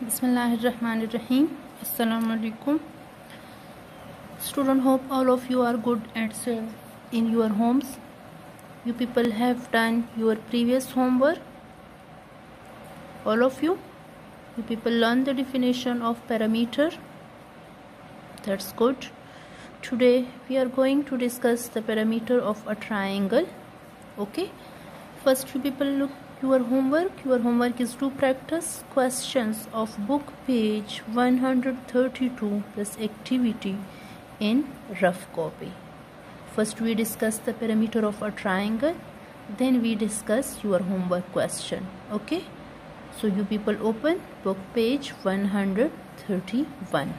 Bismillahirrahmanirrahim. Assalamu alaikum. Student, hope all of you are good and safe in your homes. You people have done your previous homework. All of you people learn the definition of parameter. That's good. Today we are going to discuss the parameter of a triangle. Okay. First, you people look your homework. Your homework is to practice questions of book page 132 plus activity in rough copy. First we discuss the parameter of a triangle, then we discuss your homework question. Okay, so you people open book page 131.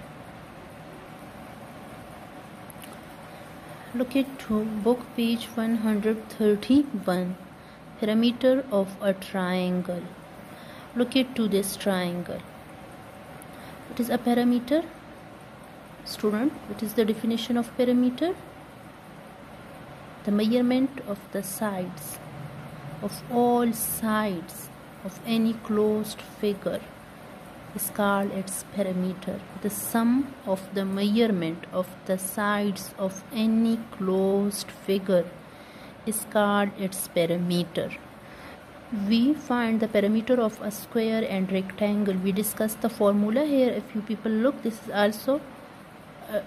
Look at book page 131. Parameter of a triangle. Look at this triangle. What is a parameter? Student, what is the definition of parameter? The measurement of the sides, of all sides of any closed figure is called its parameter. The sum of the measurement of the sides of any closed figure is called its parameter. We find the parameter of a square and rectangle. We discuss the formula here. If you people look, this is also a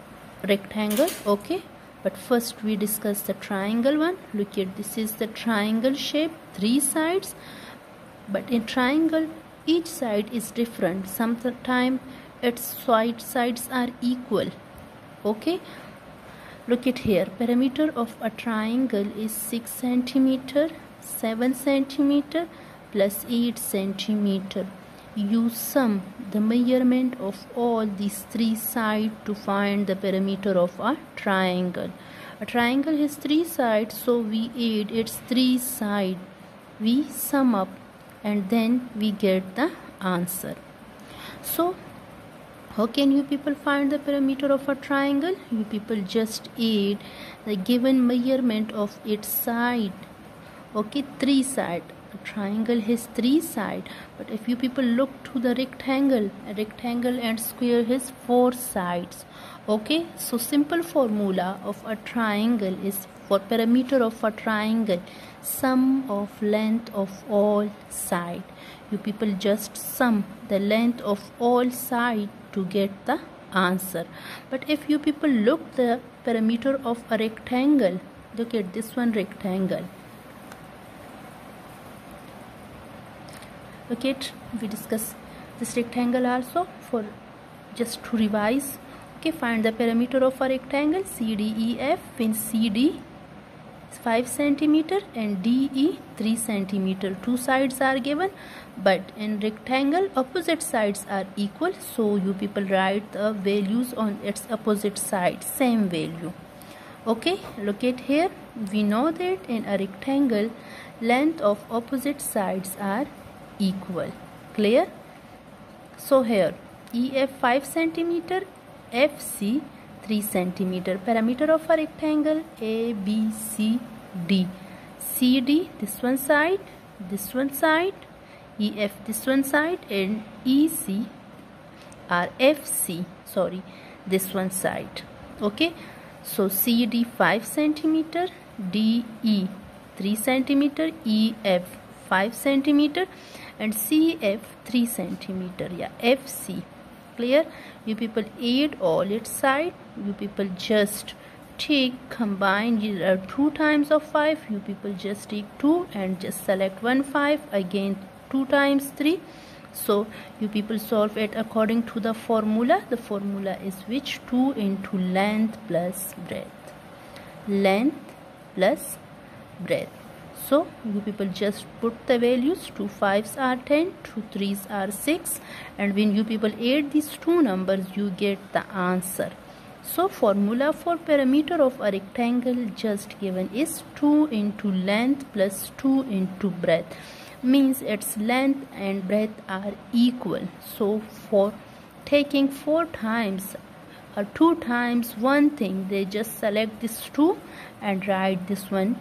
rectangle. Okay, but first we discuss the triangle one. Look at this is the triangle shape, three sides, but in triangle each side is different. Sometimes its sides are equal. Okay, look at here. Perimeter of a triangle is 6 centimeter, 7 centimeter plus 8 centimeter. You sum the measurement of all these three sides to find the perimeter of a triangle. A triangle has three sides, so we add its three sides. We sum up and then we get the answer. So how can you people find the perimeter of a triangle? You people just add the given measurement of its side. Okay, three sides. A triangle has three sides, but if you people look to the rectangle, a rectangle and square has four sides. Okay, so simple formula of a triangle is for perimeter of a triangle, sum of length of all sides. You people just sum the length of all sides to get the answer. But if you people look the perimeter of a rectangle, look at this one rectangle. Look at, we discuss this rectangle also for just to revise. Okay, find the perimeter of a rectangle CDEF. In CD 5 centimeter and DE 3 centimeter. Two sides are given, but in rectangle opposite sides are equal, so you people write the values on its opposite side, same value. Okay, look at here. We know that in a rectangle length of opposite sides are equal. Clear? So here EF 5 centimeter, FC 3 centimeter. Perimeter of a rectangle ABCD. CD this one side, EF this one side, and EC or FC, sorry, this one side. Okay, so CD 5 centimeter, DE 3 centimeter, EF 5 centimeter, and CF 3 centimeter. Yeah, FC. Clear? You people add all its side. You people just combine 2 times of 5. You people just take 2 and just select 1 5. Again 2 times 3. So you people solve it according to the formula. The formula is which? 2 into length plus breadth. Length plus breadth. So you people just put the values. 2 5s are 10, 2 3s are 6, and when you people add these two numbers you get the answer. So formula for perimeter of a rectangle just given is 2 into length plus 2 into breadth. Means its length and breadth are equal. So for taking 4 times or 2 times one thing, they just select this 2 and write this one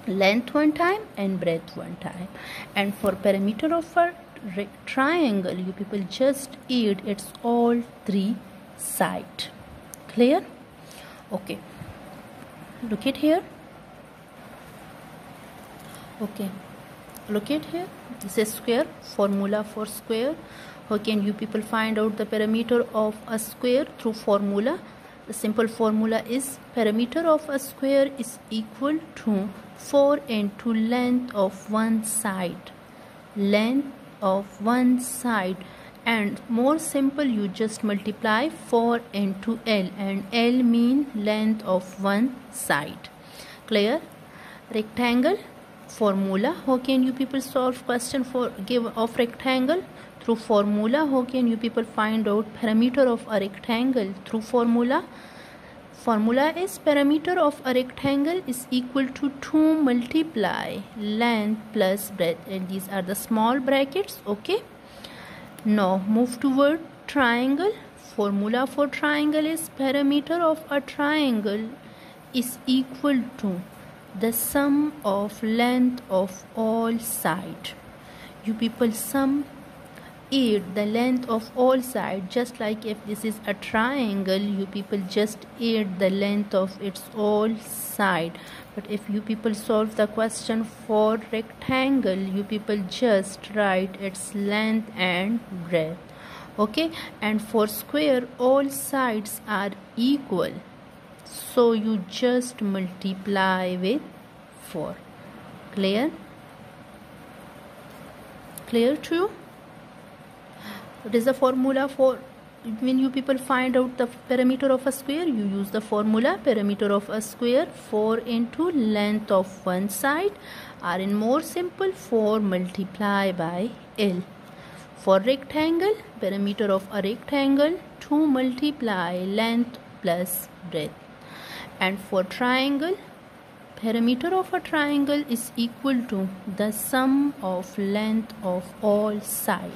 length one time and breadth one time. And for perimeter of a triangle, you people just add its all three sides. Clear? Okay, look at here. Okay, look at here. This is square. Formula for square. How can you people find out the perimeter of a square? Through formula. The simple formula is perimeter of a square is equal to 4 into length of one side. Length of one side. And more simple, you just multiply 4 into L, and L mean length of one side. Clear? Rectangle formula. How can you people solve question for give of rectangle? Through formula. How can you people find out perimeter of a rectangle? Through formula. Formula is perimeter of a rectangle is equal to 2 multiply length plus breadth, and these are the small brackets. Okay, now move toward triangle. Formula for triangle is perimeter of a triangle is equal to the sum of length of all sides. You people sum add the length of all sides. Just like if this is a triangle, you people just add the length of its all side. But if you people solve the question for rectangle, you people just write its length and breadth. Okay, and for square all sides are equal, so you just multiply with 4. Clear? Clear to you? What is the formula for when you people find out the perimeter of a square? You use the formula perimeter of a square 4 into length of one side, or in more simple 4 multiply by L. For rectangle, perimeter of a rectangle 2 multiply length plus breadth. And for triangle, perimeter of a triangle is equal to the sum of length of all sides.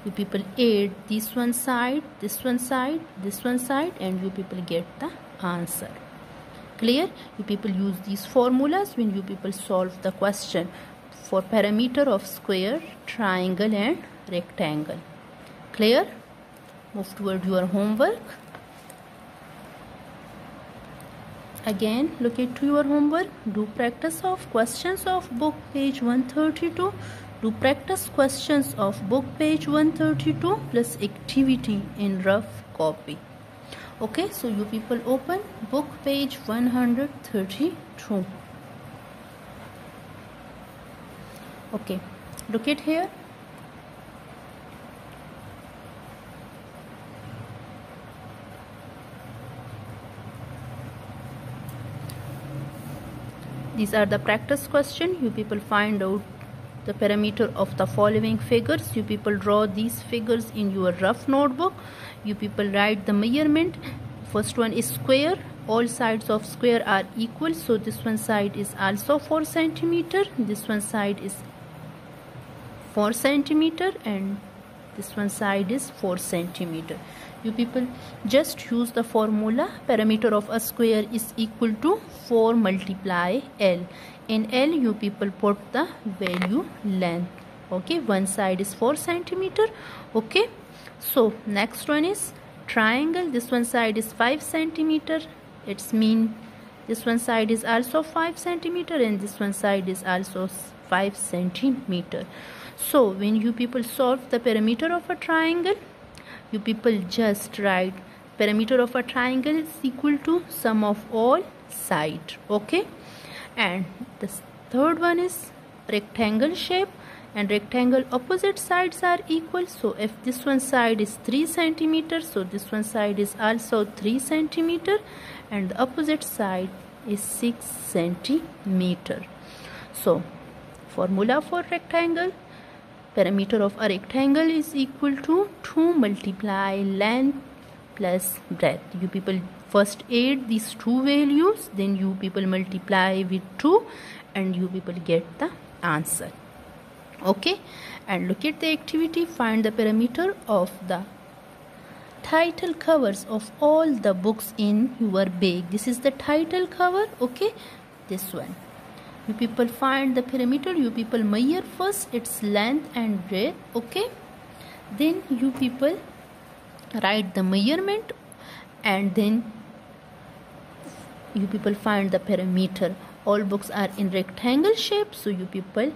You people add this one side, this one side, this one side, and you people get the answer. Clear? You people use these formulas when you people solve the question for perimeter of square, triangle and rectangle. Clear? Move toward your homework. Again, look into your homework. Do practice of questions of book page 132. Do practice questions of book page 132 plus activity in rough copy. Okay, so you people open book page 132. Okay, look at here. These are the practice question. You people find out the perimeter of the following figures. You people draw these figures in your rough notebook. You people write the measurement. First one is square. All sides of square are equal, so this one side is also 4 centimeter. This one side is 4 centimeter, and this one side is 4 centimeter. You people just use the formula perimeter of a square is equal to 4 multiply L. In L you people put the value length. Okay, one side is 4 centimeter. Okay, so next one is triangle. This one side is 5 centimeter. It's mean this one side is also 5 centimeter and this one side is also 5 centimeter. So when you people solve the perimeter of a triangle, you people just write perimeter of a triangle is equal to sum of all sides. Okay, and the third one is rectangle shape, and rectangle opposite sides are equal. So if this one side is 3 centimeter, so this one side is also 3 centimeter, and the opposite side is 6 centimeter. So formula for rectangle, perimeter of a rectangle is equal to 2 multiply length plus breadth. You people first add these two values, then you people multiply with 2 and you people get the answer. Okay, and look at the activity. Find the perimeter of the title covers of all the books in your bag. This is the title cover. Okay, this one. You people find the perimeter. You people measure first its length and breadth. Okay, then you people write the measurement, and then you people find the perimeter. All books are in rectangle shape, so you people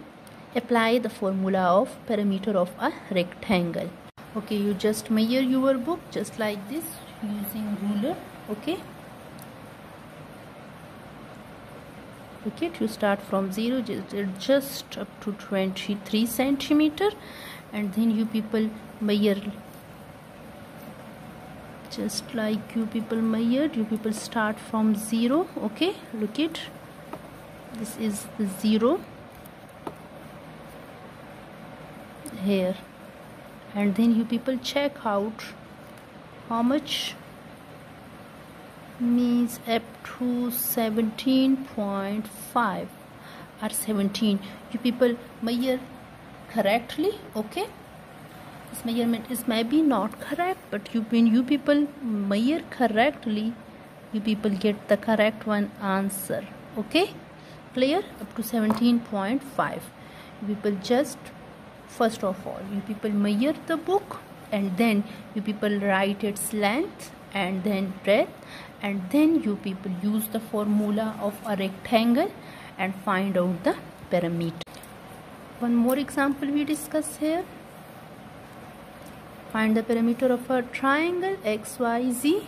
apply the formula of perimeter of a rectangle. Okay, you just measure your book just like this using ruler. Okay, you start from 0 just up to 23 centimeter, and then you people measure just like you people measured. You people start from 0. Okay, look it, this is the 0 here, and then you people check out how much means up to 17.5 or 17. You people measure correctly. Okay, this measurement is maybe not correct, but when you people measure correctly, you people get the correct one answer. Okay, clear? Up to 17.5. You people just first of all you people measure the book, and then you people write its length and then breadth, and then you people use the formula of a rectangle and find out the perimeter. One more example we discuss here. Find the perimeter of a triangle XYZ.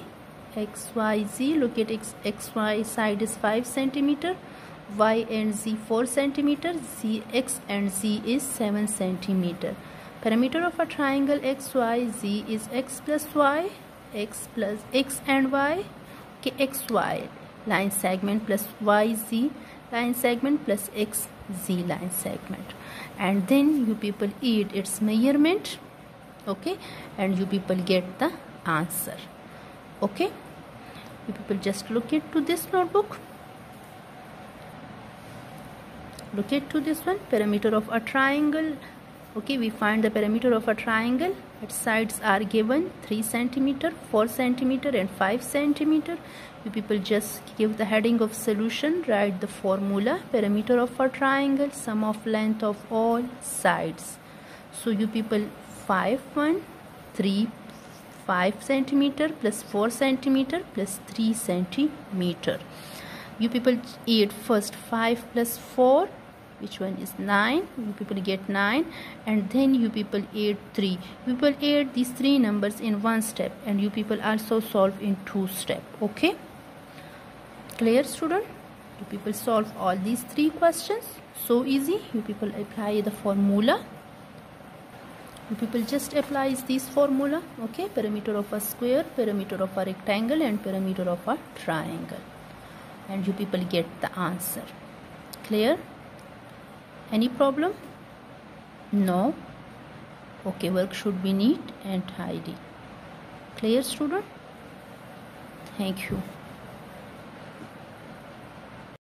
XYZ, look at XY side is 5 centimeter, Y and Z 4 centimeter, X and Z is 7 centimeter. Perimeter of a triangle XYZ is X plus Y, X plus X and Y. Okay, XY line segment plus YZ line segment plus XZ line segment, and then you people add its measurement. Okay, and you people get the answer. Okay, you people just look into this notebook. Look into this one, perimeter of a triangle. Okay, we find the perimeter of a triangle. Its sides are given 3 centimeter, 4 centimeter and 5 centimeter. You people just give the heading of solution, write the formula. Perimeter of a triangle, sum of length of all sides. So you people 5 centimeter plus 4 centimeter plus 3 centimeter. You people add first 5 plus 4, which one is 9. You people get 9, and then you people add 3. You people add these 3 numbers in 1 step, and you people also solve in 2 step. Okay, clear student? You people solve all these 3 questions so easy. You people apply the formula. You people just applies this formula. Okay, perimeter of a square, perimeter of a rectangle and perimeter of a triangle, and you people get the answer. Clear? Any problem? No? Okay, work should be neat and tidy. Clear student? Thank you.